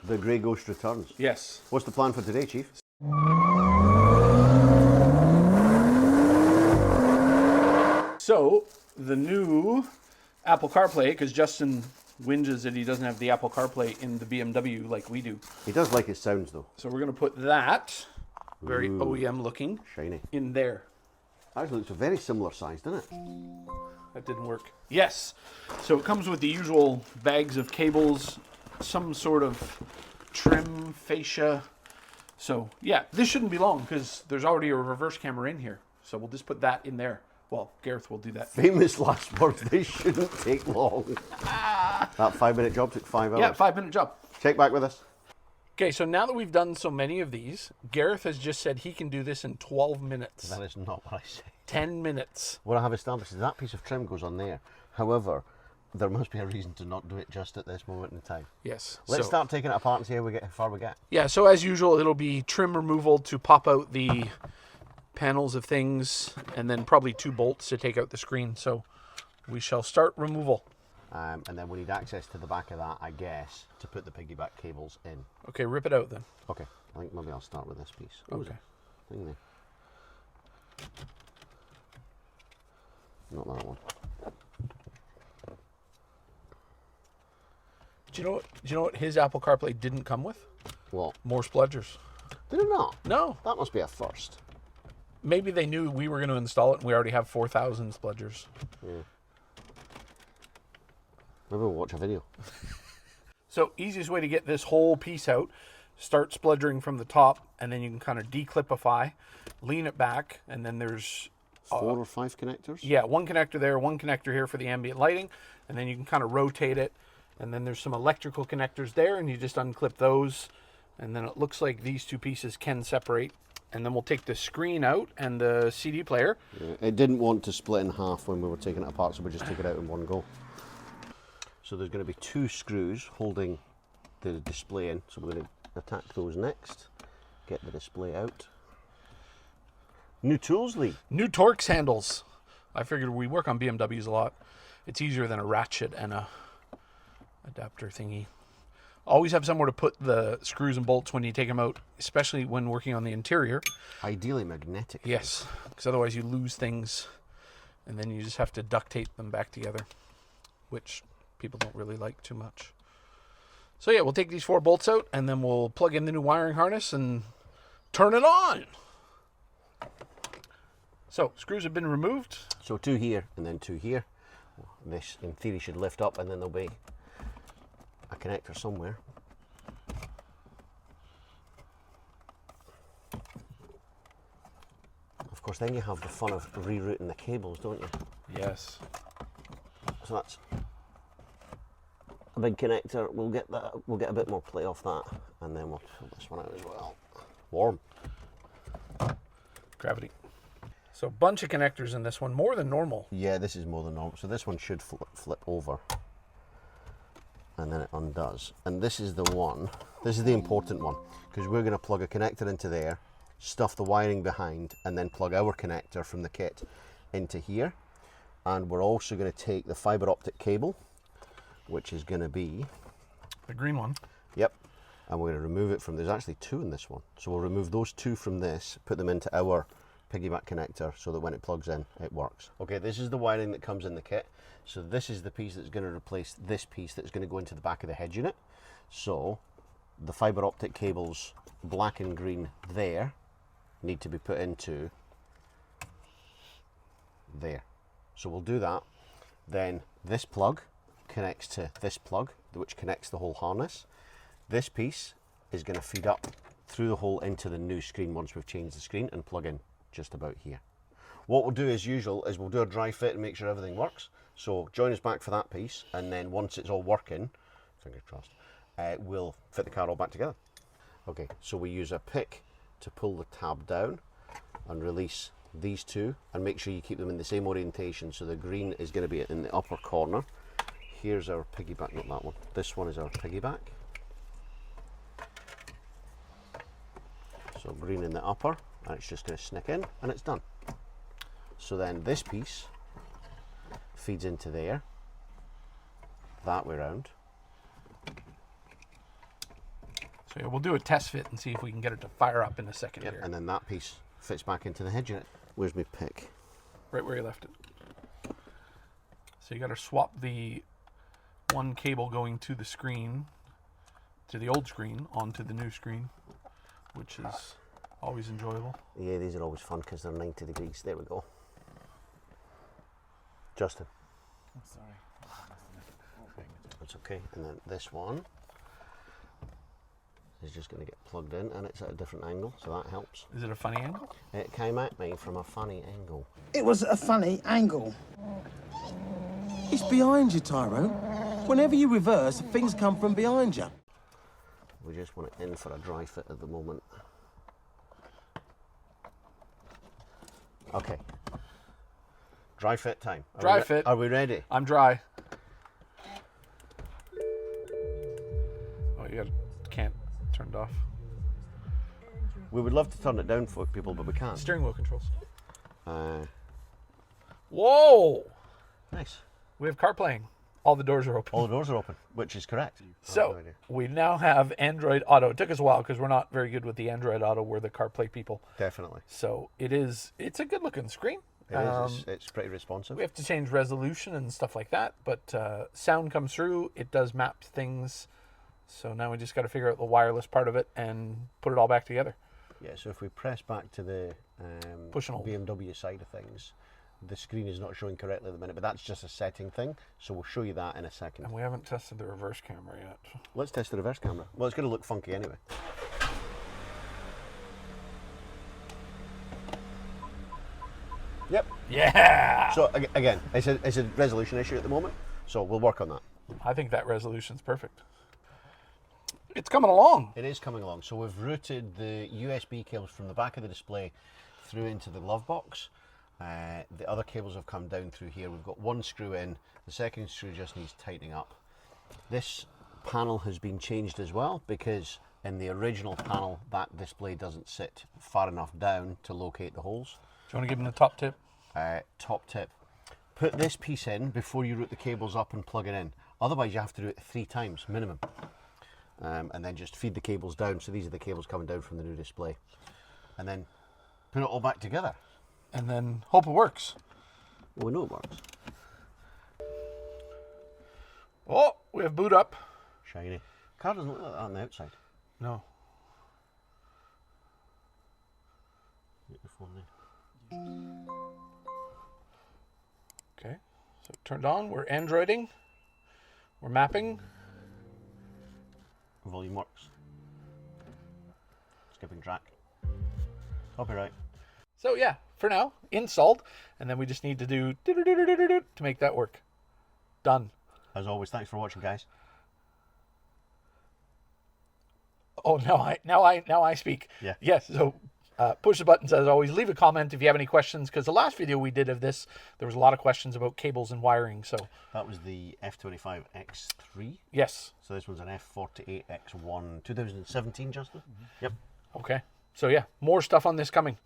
The Grey Ghost returns. Yes. What's the plan for today, Chief? So, the new Apple CarPlay, because Justin whinges that he doesn't have the Apple CarPlay in the BMW like we do. He does like his sounds, though. So we're going to put that, very OEM looking, shiny, in there. Actually, it's a very similar size, doesn't it? That didn't work. Yes. So it comes with the usual bags of cables, some sort of trim, fascia. So yeah, this shouldn't be long because there's already a reverse camera in here. So we'll just put that in there. Well, Gareth will do that. Famous last words, they shouldn't take long. That 5-minute job took 5 hours. Yeah, 5-minute job. Check back with us. Okay, so now that we've done so many of these, Gareth has just said he can do this in 12 minutes. That is not what I say. 10 minutes. What I have established is that piece of trim goes on there. However, there must be a reason to not do it just at this moment in time. Yes. Let's start taking it apart and see how far we get. Yeah, so as usual, it'll be trim removal to pop out the panels of things, and then probably 2 bolts to take out the screen. So we shall start removal. And then we need access to the back of that, I guess, to put the piggyback cables in. Okay, rip it out then. Okay, I think maybe I'll start with this piece. Okay. Thing there. Not that one. Do you know what his Apple CarPlay didn't come with? What? More spludgers. Did it not? No. That must be a first. Maybe they knew we were going to install it and we already have 4,000 spludgers. Yeah. Maybe we'll watch a video. So easiest way to get this whole piece out, start spludgering from the top, and then you can kind of declipify, lean it back, and then there's 4 or 5 connectors? Yeah, 1 connector there, 1 connector here for the ambient lighting, and then you can kind of rotate it, and then there's some electrical connectors there, and you just unclip those, and then it looks like these 2 pieces can separate. And then we'll take the screen out and the CD player. Yeah, it didn't want to split in half when we were taking it apart, so we just took it out in one go. So there's going to be 2 screws holding the display in, so we're going to attack those next. Get the display out. New tools, Lee. New Torx handles. I figured we work on BMWs a lot. It's easier than a ratchet and a adapter thingy. Always have somewhere to put the screws and bolts when you take them out, especially when working on the interior. Ideally magnetic. Yes, because otherwise you lose things and then you just have to duct tape them back together, which people don't really like too much. So yeah, we'll take these 4 bolts out and then we'll plug in the new wiring harness and turn it on. So screws have been removed. So 2 here and then 2 here. This in theory should lift up and then there'll be a connector somewhere. Of course, then you have the fun of rerouting the cables, don't you? Yes. So that's a big connector. We'll get that. We'll get a bit more play off that, and then we'll pull this one out as well. Warm. Gravity. So a bunch of connectors in this one, more than normal. Yeah, this is more than normal. So this one should flip over, and then it undoes. And this is the one. This is the important one, because we're going to plug a connector into there, stuff the wiring behind, and then plug our connector from the kit into here. And we're also going to take the fiber optic cable, which is going to be the green one. Yep. And we're going to remove it from, there's actually 2 in this one. So we'll remove those 2 from this, put them into our piggyback connector so that when it plugs in, it works. Okay, this is the wiring that comes in the kit. So this is the piece that's going to replace this piece that's going to go into the back of the head unit. So the fiber optic cables, black and green there, need to be put into there. So we'll do that. Then this plug connects to this plug, which connects the whole harness. This piece is going to feed up through the hole into the new screen once we've changed the screen and plug in just about here. What we'll do as usual is we'll do a dry fit and make sure everything works. So join us back for that piece, and then once it's all working, fingers crossed, we'll fit the car all back together. Okay, so we use a pick to pull the tab down and release these 2, and make sure you keep them in the same orientation. So the green is going to be in the upper corner. Here's our piggyback, not that one. This one is our piggyback. So green in the upper, and it's just going to snick in, and it's done. So then this piece feeds into there, that way round, So yeah, we'll do a test fit and see if we can get it to fire up in a second Yep, here. and then that piece fits back into the hinge unit. Where's my pick? Right where you left it. So you got to swap the one cable going to the screen, to the old screen, onto the new screen, which is always enjoyable. Yeah, these are always fun because they're 90 degrees. There we go. Justin. I'm sorry. That's okay. And then this one is just going to get plugged in, and it's at a different angle, so that helps. Is it a funny angle? It came at me from a funny angle. It was a funny angle. It's behind you, Tyrone. Whenever you reverse, things come from behind you. We just want it in for a dry fit at the moment. Okay. Dry fit time. Dry fit. Are we ready? I'm dry. Oh, can't turn it off. We would love to turn it down for people, but we can't. Steering wheel controls. Uh, Whoa! nice. We have CarPlay. All the doors are open. All the doors are open, which is correct. So we now have Android Auto. It took us a while because we're not very good with the Android Auto. We're the CarPlay people. Definitely. So it's a good looking screen. It is. It's pretty responsive. We have to change resolution and stuff like that, but sound comes through. It does map things. So now we just got to figure out the wireless part of it and put it all back together. Yeah, so if we press back to the Push and hold. BMW side of things, the screen is not showing correctly at the minute, but that's just a setting thing, so we'll show you that in a second. And we haven't tested the reverse camera yet. Let's test the reverse camera. Well, it's going to look funky anyway. Yep. Yeah! So again, it's a resolution issue at the moment, so we'll work on that. I think that resolution's perfect. It's coming along. It is coming along. So we've routed the USB cables from the back of the display through into the glove box. The other cables have come down through here. We've got one screw in. The second screw just needs tightening up. This panel has been changed as well because in the original panel that display doesn't sit far enough down to locate the holes. Do you want to give them the top tip? Top tip. Put this piece in before you route the cables up and plug it in. Otherwise you have to do it 3 times minimum. And then just feed the cables down. So these are the cables coming down from the new display. And then put it all back together. And then hope it works. Well, we know it works. Oh, we have boot up. Shiny. Car doesn't look like that on the outside. No. Get your phone there. Okay, so turned on. We're Androiding. We're mapping. Volume works. Skipping track. Copyright. So yeah, for now, installed. And then we just need to do to make that work. Done. As always, thanks for watching, guys. Oh, now I speak. Yeah. Yes. So push the buttons as always. Leave a comment if you have any questions, because the last video we did of this, there was a lot of questions about cables and wiring. So That was the F25 X3. yes. So this one's an F48 X1 2017, Justin. Yep. Okay. So yeah, more stuff on this coming.